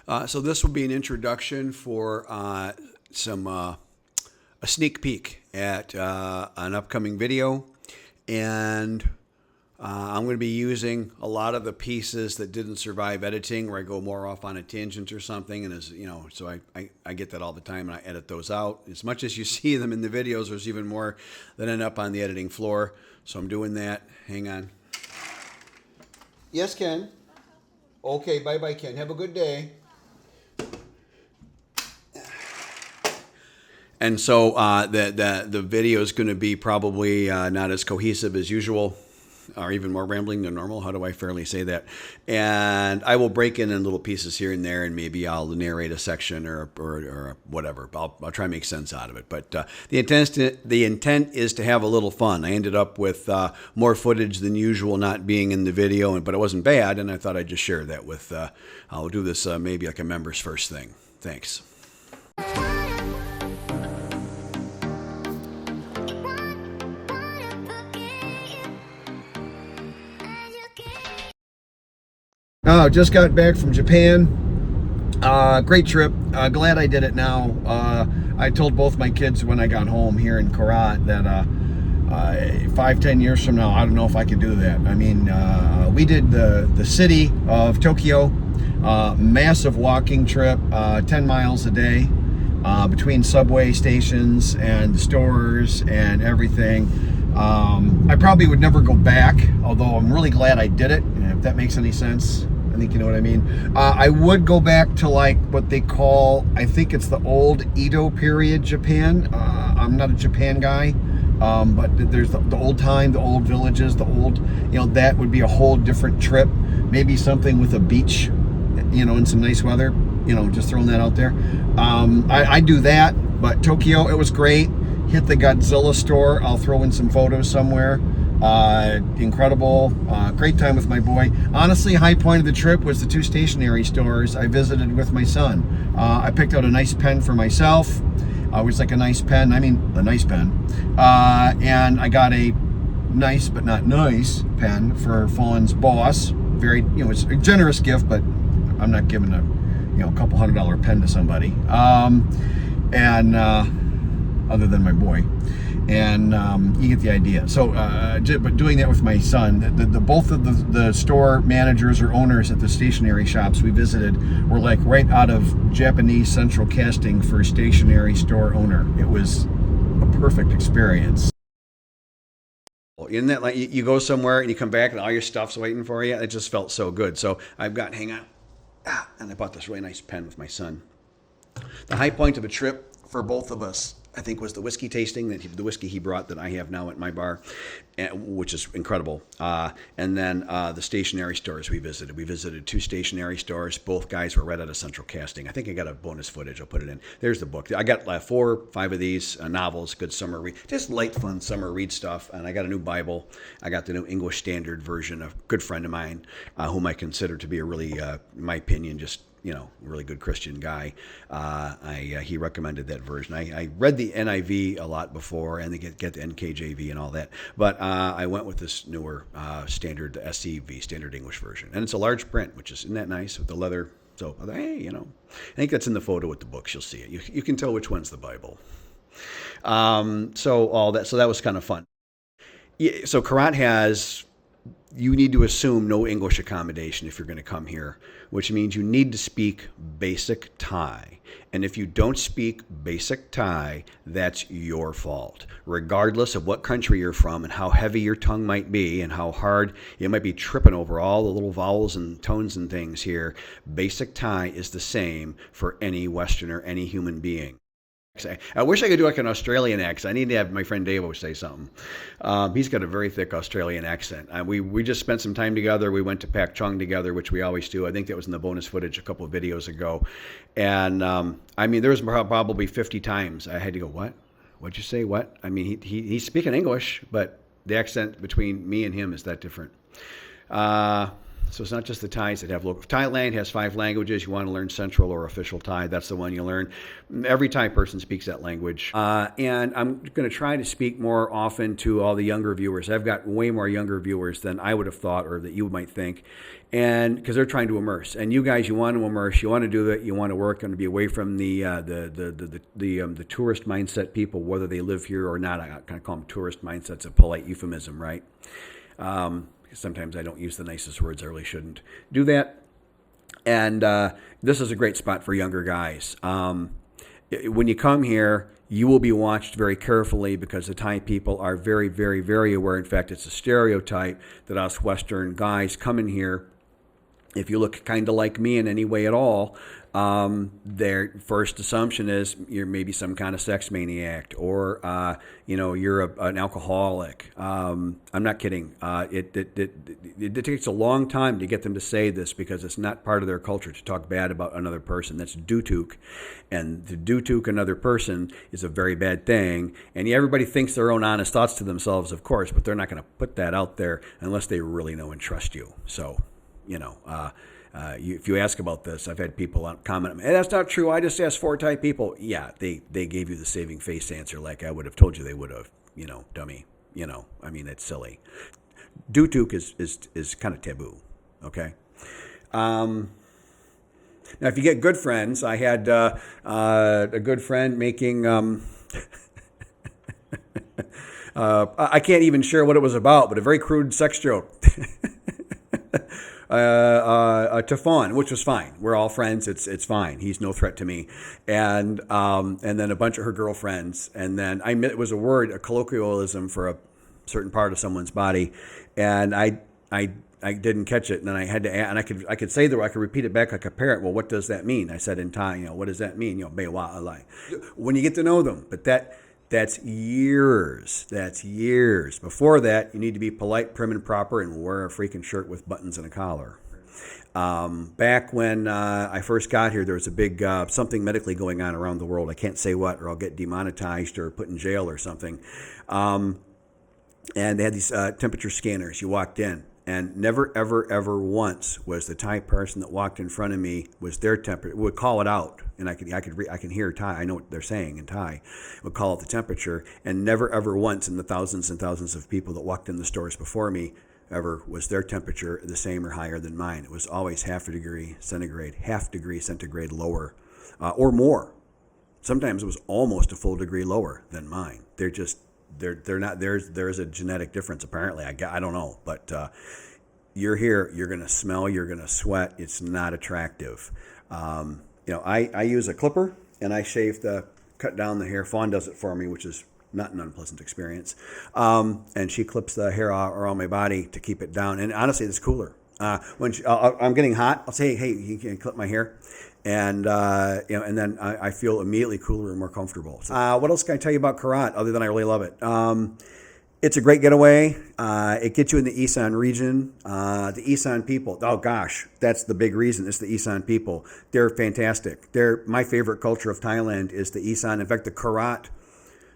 So this will be an introduction for a sneak peek at an upcoming video, and I'm going to be using a lot of the pieces that didn't survive editing, where I go more off on a tangent or something, and so I get that all the time, and I edit those out. As much as you see them in the videos, there's even more that end up on the editing floor. So I'm doing that. Hang on. Yes, Ken. Okay, bye-bye, Ken. Have a good day. And so the video is going to be probably not as cohesive as usual, or even more rambling than normal. How do I fairly say that? And I will break in little pieces here and there, and maybe I'll narrate a section or whatever. I'll try and make sense out of it. But the intent is to have a little fun. I ended up with more footage than usual not being in the video, but it wasn't bad, and I thought I'd just share that with. I'll do this maybe like a members first thing. Thanks. Just got back from Japan. Great trip. Glad I did it now. I told both my kids when I got home here in Korat that 5-10 years from now, I don't know if I could do that. I mean, we did the city of Tokyo, massive walking trip, 10 miles a day, between subway stations and stores and everything. I probably would never go back, although I'm really glad I did it, if that makes any sense. I think you know what I mean. I would go back to like what they call, I think it's the old Edo period Japan. I'm not a Japan guy, but there's the old time, the old villages, the old, that would be a whole different trip. Maybe something with a beach, and some nice weather, just throwing that out there. I do that, but Tokyo, it was great. Hit the Godzilla store. I'll throw in some photos somewhere. Incredible. Great time with my boy. Honestly, high point of the trip was the 2 stationery stores I visited with my son. I picked out a nice pen for myself. It was like a nice pen. I mean, a nice pen. And I got a nice but not nice pen for Fawn's boss. Very, it's a generous gift, but I'm not giving a couple $100 pen to somebody. Other than my boy, and you get the idea. So, but doing that with my son, both of the store managers or owners at the stationery shops we visited were like right out of Japanese central casting for stationery store owner. It was a perfect experience. Isn't that like you go somewhere and you come back and all your stuff's waiting for you? It just felt so good. So hang on, and I bought this really nice pen with my son. The high point of a trip for both of us, I think, was the whiskey tasting, the whiskey he brought that I have now at my bar, which is incredible. And then the stationery stores we visited. We visited 2 stationery stores. Both guys were right out of central casting. I think I got a bonus footage. I'll put it in. There's the book. I got 4 or 5 of these novels, good summer read, just light, fun summer read stuff. And I got a new Bible. I got the new English Standard version. A good friend of mine, whom I consider to be a really, in my opinion, just really good Christian guy. He recommended that version. I read the NIV a lot before, and they get the NKJV and all that. But I went with this newer standard SEV, Standard English version, and it's a large print, which isn't that nice with the leather. So hey, I think that's in the photo with the books. You'll see it. You can tell which one's the Bible. So that was kind of fun. Yeah, so Korat has. You need to assume no English accommodation if you're going to come here, which means you need to speak basic Thai. And if you don't speak basic Thai, that's your fault. Regardless of what country you're from and how heavy your tongue might be and how hard you might be tripping over all the little vowels and tones and things here, basic Thai is the same for any Westerner, any human being. I wish I could do like an Australian accent. I need to have my friend Davo say something. He's got a very thick Australian accent. We just spent some time together. We went to Pak Chong together, which we always do. I think that was in the bonus footage a couple of videos ago. And there was probably 50 times I had to go, what? What'd you say? What? I mean, he's speaking English, but the accent between me and him is that different. So it's not just the Thais that have local. Thailand has 5 languages. You want to learn Central or Official Thai, that's the one you learn. Every Thai person speaks that language. And I'm going to try to speak more often to all the younger viewers. I've got way more younger viewers than I would have thought or that you might think. And because they're trying to immerse. And you guys, you want to immerse, you want to do that, you want to work and be away from the tourist mindset people, whether they live here or not. I kind of call them tourist mindsets, a polite euphemism, right? Sometimes I don't use the nicest words. I really shouldn't do that. And this is a great spot for younger guys. When you come here, you will be watched very carefully because the Thai people are very, very, very aware. In fact, it's a stereotype that us Western guys come in here. If you look kind of like me in any way at all, their first assumption is you're maybe some kind of sex maniac or, you're an alcoholic. I'm not kidding. It takes a long time to get them to say this because it's not part of their culture to talk bad about another person. That's dutuk. And to dutuk another person is a very bad thing. And everybody thinks their own honest thoughts to themselves, of course, but they're not going to put that out there unless they really know and trust you. So, if you ask about this, I've had people comment, hey, that's not true. I just asked 4 Thai people. Yeah, they gave you the saving face answer like I would have told you they would have, dummy. It's silly. Dutuk is kind of taboo, okay? Now, if you get good friends, I had a good friend making... I can't even share what it was about, but a very crude sex joke. To Fawn, which was fine. We're all friends. It's fine. He's no threat to me. And then a bunch of her girlfriends. And then it was a colloquialism for a certain part of someone's body. And I didn't catch it. And then I had to, and I could say I could repeat it back like a parrot. Well, what does that mean? I said in Thai, what does that mean? Bewa alai. When you get to know them, but that's years. That's years. Before that, you need to be polite, prim, and proper and wear a freaking shirt with buttons and a collar. Back when I first got here, there was a big something medically going on around the world. I can't say what, or I'll get demonetized or put in jail or something. And they had these temperature scanners. You walked in. And never, ever, ever once was the Thai person that walked in front of me was their temperature. Would call it out, and I can hear Thai. I know what they're saying in Thai. Would call out the temperature, and never, ever once in the thousands and thousands of people that walked in the stores before me ever was their temperature the same or higher than mine. It was always half degree centigrade lower, or more. Sometimes it was almost a full degree lower than mine. They're not. There's a genetic difference apparently. I don't know, but you're here. You're gonna smell. You're gonna sweat. It's not attractive. I use a clipper and I cut down the hair. Fawn does it for me, which is not an unpleasant experience. And she clips the hair around my body to keep it down. And honestly, it's cooler. When I'm getting hot, I'll say, "Hey, you can clip my hair." And and then I feel immediately cooler and more comfortable. So, what else can I tell you about Karat other than I really love it? It's a great getaway. It gets you in the Isan region. The Isan people, oh gosh, that's the big reason. It's the Isan people. They're fantastic. My favorite culture of Thailand is the Isan. In fact, the Karat,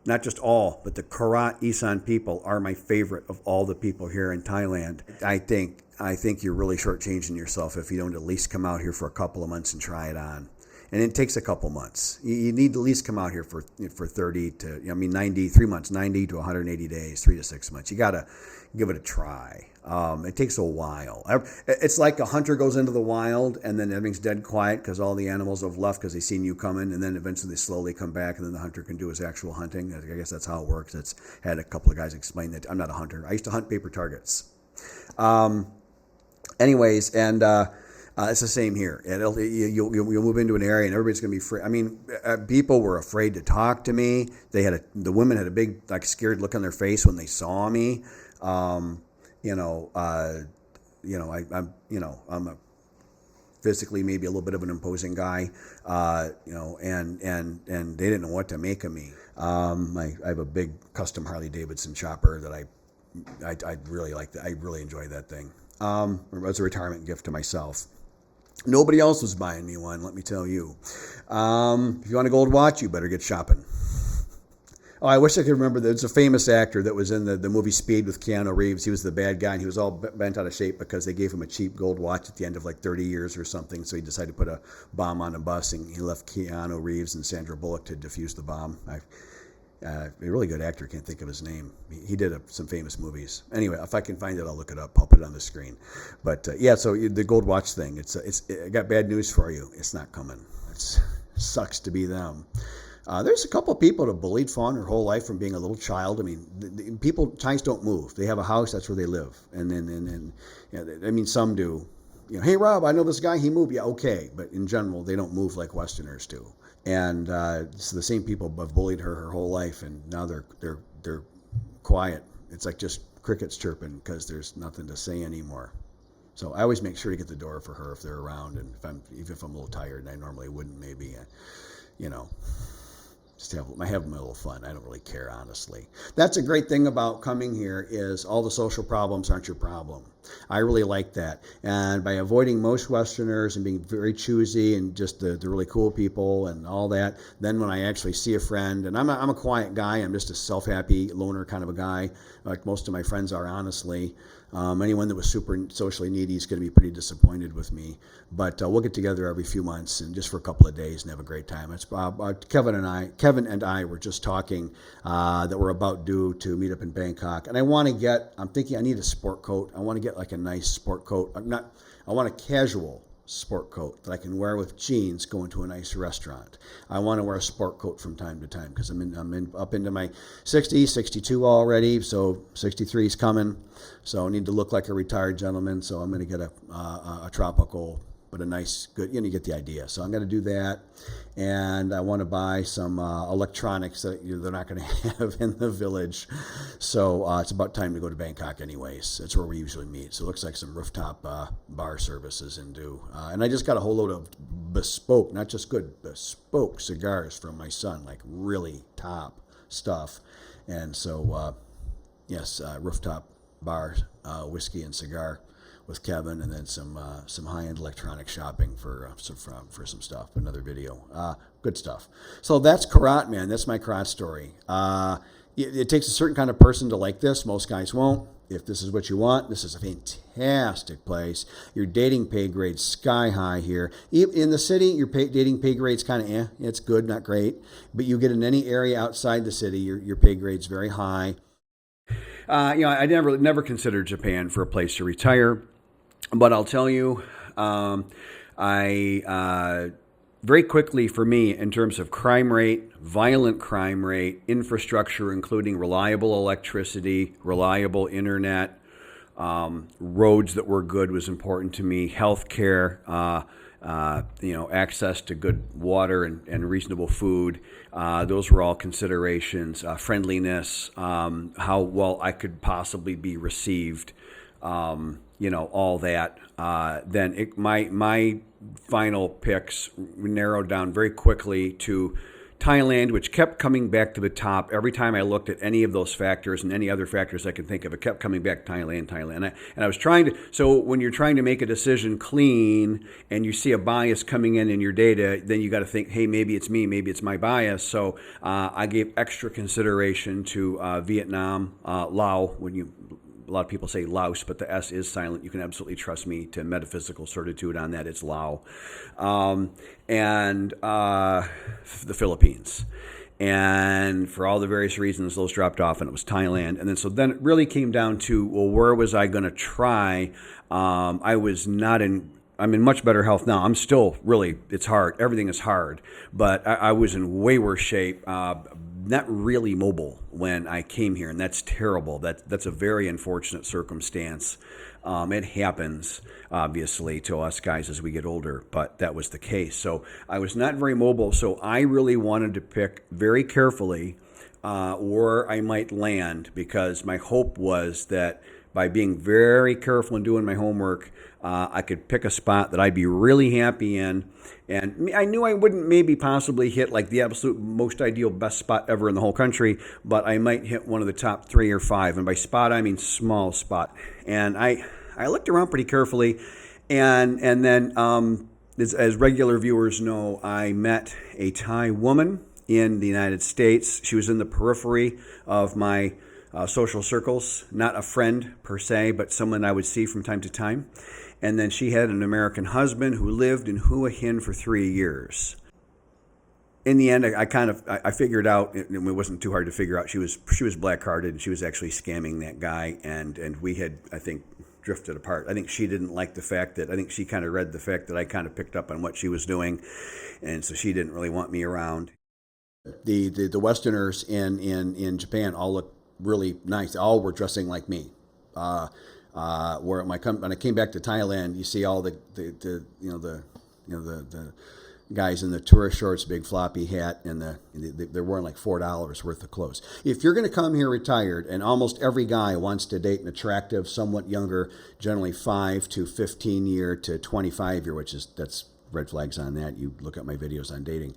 not just all, but the Karat Isan people are my favorite of all the people here in Thailand. I think you're really shortchanging yourself if you don't at least come out here for a couple of months and try it on. And it takes a couple months. You need to at least come out here for 93 months, 90 to 180 days, 3 to 6 months. You got to give it a try. It takes a while. It's like a hunter goes into the wild and then everything's dead quiet because all the animals have left because they've seen you coming, and then eventually they slowly come back and then the hunter can do his actual hunting. I guess that's how it works. Had a couple of guys explain that. I'm not a hunter. I used to hunt paper targets. Anyways, and it's the same here. You'll move into an area and everybody's going to be free. I mean, people were afraid to talk to me. The women had a big scared look on their face when they saw me. I'm a physically maybe a little bit of an imposing guy, and they didn't know what to make of me. I have a big custom Harley Davidson chopper that I really like. I really enjoy that thing. As a retirement gift to myself. Nobody else was buying me one, let me tell you. If you want a gold watch, you better get shopping. Oh, I wish I could remember. There's a famous actor that was in the movie Speed with Keanu Reeves. He was the bad guy, and he was all bent out of shape because they gave him a cheap gold watch at the end of like 30 years or something. So he decided to put a bomb on a bus, and he left Keanu Reeves and Sandra Bullock to defuse the bomb. A really good actor, can't think of his name. He did some famous movies. Anyway, if I can find it, I'll look it up. I'll put it on the screen. But yeah, so the gold watch thing. I got bad news for you. It's not coming. It sucks to be them. There's a couple of people that have bullied Fawn her whole life from being a little child. I mean, Thais don't move. They have a house, that's where they live. And then, I mean, some do. Hey, Rob, I know this guy, he moved. Yeah, okay. But in general, they don't move like Westerners do. And so the same people have bullied her whole life, and now they're quiet. It's like just crickets chirping because there's nothing to say anymore. So I always make sure to get the door for her if they're around, and even if I'm a little tired, and I normally wouldn't, maybe, just have my little fun. I don't really care, honestly. That's a great thing about coming here is all the social problems aren't your problem. I really like that. And by avoiding most Westerners and being very choosy and just the really cool people and all that, then when I actually see a friend, and I'm a quiet guy, I'm just a self-happy loner kind of a guy, like most of my friends are, honestly. Anyone that was super socially needy is going to be pretty disappointed with me. But we'll get together every few months and just for a couple of days and have a great time. It's Kevin and I were just talking that we're about due to meet up in Bangkok. And I'm thinking I need a sport coat. I want to get like a nice sport coat. I want a casual sport coat that I can wear with jeans going to a nice restaurant. I want to wear a sport coat from time to time because I'm up into my 60s, 62 already, so 63 is coming. So I need to look like a retired gentleman. So I'm going to get a tropical, but a nice, good, you get the idea. So I'm going to do that. And I want to buy some electronics that they're not going to have in the village. So it's about time to go to Bangkok anyways. That's where we usually meet. So it looks like some rooftop bar services and and I just got a whole load of bespoke, not just good, bespoke cigars from my son, like really top stuff. And so, yes, rooftop bar, whiskey and cigar with Kevin, and then some high-end electronic shopping for some stuff. Another video, good stuff. So that's Karat, man. That's my Karat story. It takes a certain kind of person to like this. Most guys won't. If this is what you want, this is a fantastic place. Your dating pay grade's sky high here. In the city, your dating pay grade's kind of it's good, not great. But you get in any area outside the city, your pay grade's very high. I never considered Japan for a place to retire. But I'll tell you, very quickly for me, in terms of crime rate, violent crime rate, infrastructure, including reliable electricity, reliable internet, roads that were good was important to me, healthcare, access to good water and reasonable food. Those were all considerations. Friendliness, how well I could possibly be received. All that. Then my final picks narrowed down very quickly to Thailand, which kept coming back to the top. Every time I looked at any of those factors and any other factors I could think of, it kept coming back Thailand. And I was trying to, so when you're trying to make a decision clean and you see a bias coming in your data, then you got to think, hey, maybe it's me, maybe it's my bias. So I gave extra consideration to Vietnam, Laos, a lot of people say Laos, but the S is silent. You can absolutely trust me to metaphysical certitude on that. It's Lao. And the Philippines. And for all the various reasons, those dropped off, and it was Thailand. And then it really came down to, well, where was I going to try? I'm in much better health now. I'm still really, it's hard. Everything is hard. But I was in way worse shape. Not really mobile when I came here, and that's terrible. That's a very unfortunate circumstance. It happens, obviously, to us guys as we get older, but that was the case. So I was not very mobile, so I really wanted to pick very carefully where I might land, because my hope was that by being very careful and doing my homework, I could pick a spot that I'd be really happy in. And I knew I wouldn't maybe possibly hit like the absolute most ideal best spot ever in the whole country, but I might hit one of the top 3 or 5. And by spot, I mean small spot. And I looked around pretty carefully. And then, as regular viewers know, I met a Thai woman in the United States. She was in the periphery of my social circles, not a friend per se, but someone I would see from time to time. And then she had an American husband who lived in Hua Hin for 3 years. In the end, I figured out, it wasn't too hard to figure out, she was black-hearted, and she was actually scamming that guy, and we had, I think, drifted apart. I think she didn't like the fact that, I think she kind of read the fact that I kind of picked up on what she was doing, and so she didn't really want me around. The Westerners in Japan all look really nice. They all were dressing like me. When I came back to Thailand, you see all the guys in the tourist shorts, big floppy hat, and they're wearing like $4 worth of clothes. If you're going to come here retired, and almost every guy wants to date an attractive, somewhat younger, generally 5 to 15 year to 25 year, that's red flags on that. You look at my videos on dating.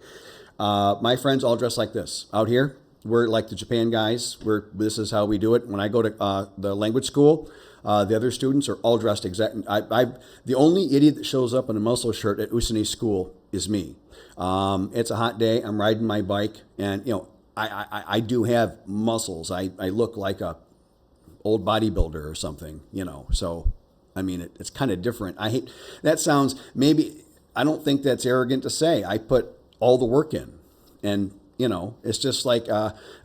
My friends all dress like this. Out here, we're like the Japan guys. This is how we do it. When I go to the language school, the other students are all dressed exactly. The only idiot that shows up in a muscle shirt at Usani school is me. It's a hot day. I'm riding my bike, and I do have muscles. I look like a old bodybuilder or something. So I mean it's kind of different. I hate that sounds. Maybe I don't think that's arrogant to say. I put all the work in, and it's just like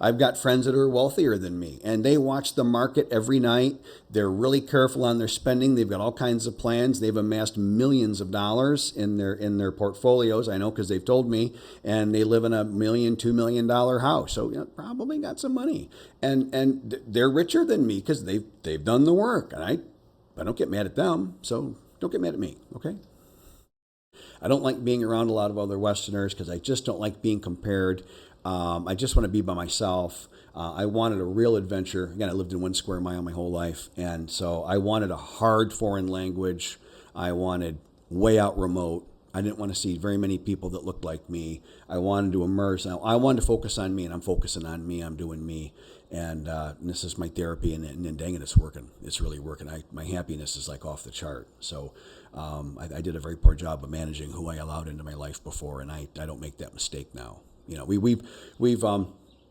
I've got friends that are wealthier than me, and they watch the market every night. They're really careful on their spending. They've got all kinds of plans. They've amassed millions of dollars in their portfolios. I know because they've told me, and they live in a $1 million, $2 million house. So probably got some money, and they're richer than me because they've done the work. And I don't get mad at them, so don't get mad at me, okay? I don't like being around a lot of other Westerners because I just don't like being compared. I just want to be by myself. I wanted a real adventure. Again, I lived in 1 square mile my whole life, and so I wanted a hard foreign language. I wanted way out remote. I didn't want to see very many people that looked like me. I wanted to immerse. I wanted to focus on me, and I'm focusing on me. I'm doing me, and this is my therapy, and dang it, it's working. It's really working. My happiness is like off the chart. So I did a very poor job of managing who I allowed into my life before, and I don't make that mistake now. We've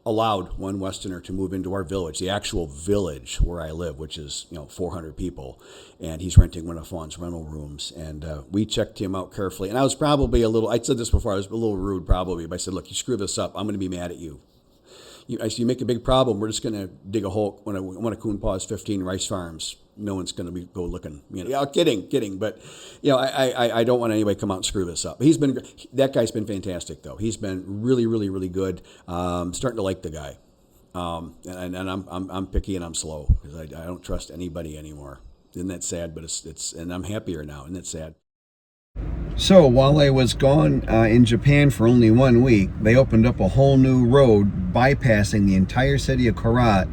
allowed one Westerner to move into our village, the actual village where I live, which is 400 people, and he's renting one of Fawn's rental rooms, and we checked him out carefully. And I was probably I said this before, I was a little rude probably, but I said, look, you screw this up, I'm going to be mad at you. You make a big problem, we're just going to dig a hole. When a coon paws 15 rice farms, no one's going to go looking. Kidding. But I don't want anybody to come out and screw this up. That guy's been fantastic though. He's been really, really, really good. Starting to like the guy, and I'm picky and I'm slow because I don't trust anybody anymore. Isn't that sad? But and I'm happier now. Isn't that sad? So while I was gone in Japan for only 1 week, they opened up a whole new road bypassing the entire city of Korat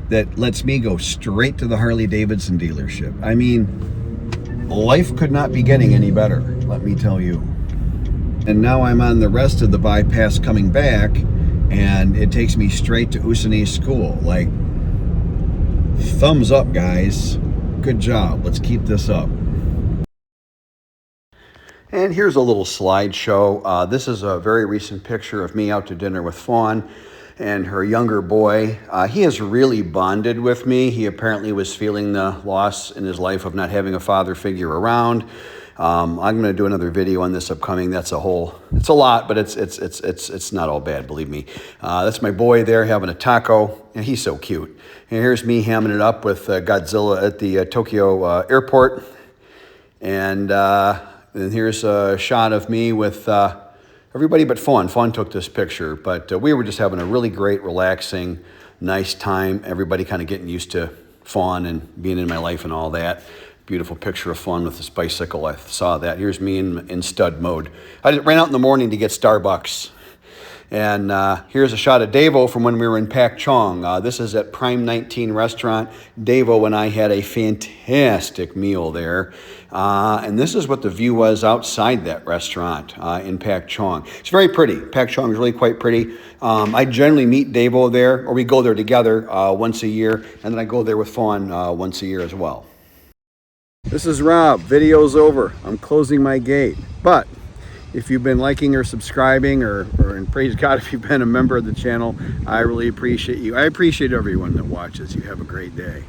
that lets me go straight to the Harley-Davidson dealership. I mean, life could not be getting any better, let me tell you. And now I'm on the rest of the bypass coming back, and it takes me straight to Usani school. Like, thumbs up, guys. Good job. Let's keep this up. And here's a little slideshow. This is a very recent picture of me out to dinner with Fawn and her younger boy. He has really bonded with me. He apparently was feeling the loss in his life of not having a father figure around. I'm going to do another video on this upcoming. It's a lot, but it's not all bad, believe me. That's my boy there having a taco, and he's so cute. And here's me hamming it up with Godzilla at the Tokyo airport. And here's a shot of me with everybody but Fawn. Fawn took this picture, but we were just having a really great, relaxing, nice time. Everybody kind of getting used to Fawn and being in my life and all that. Beautiful picture of Fawn with this bicycle. I saw that. Here's me in stud mode. I ran out in the morning to get Starbucks. And here's a shot of Davo from when we were in Pak Chong. This is at Prime 19 restaurant. Davo and I had a fantastic meal there. And this is what the view was outside that restaurant in Pak Chong. It's very pretty. Pak Chong is really quite pretty. I generally meet Davo there, or we go there together once a year. And then I go there with Fawn once a year as well. This is Rob. Video's over. I'm closing my gate. But if you've been liking or subscribing, or and praise God if you've been a member of the channel. I really appreciate you. I appreciate everyone that watches. You have a great day.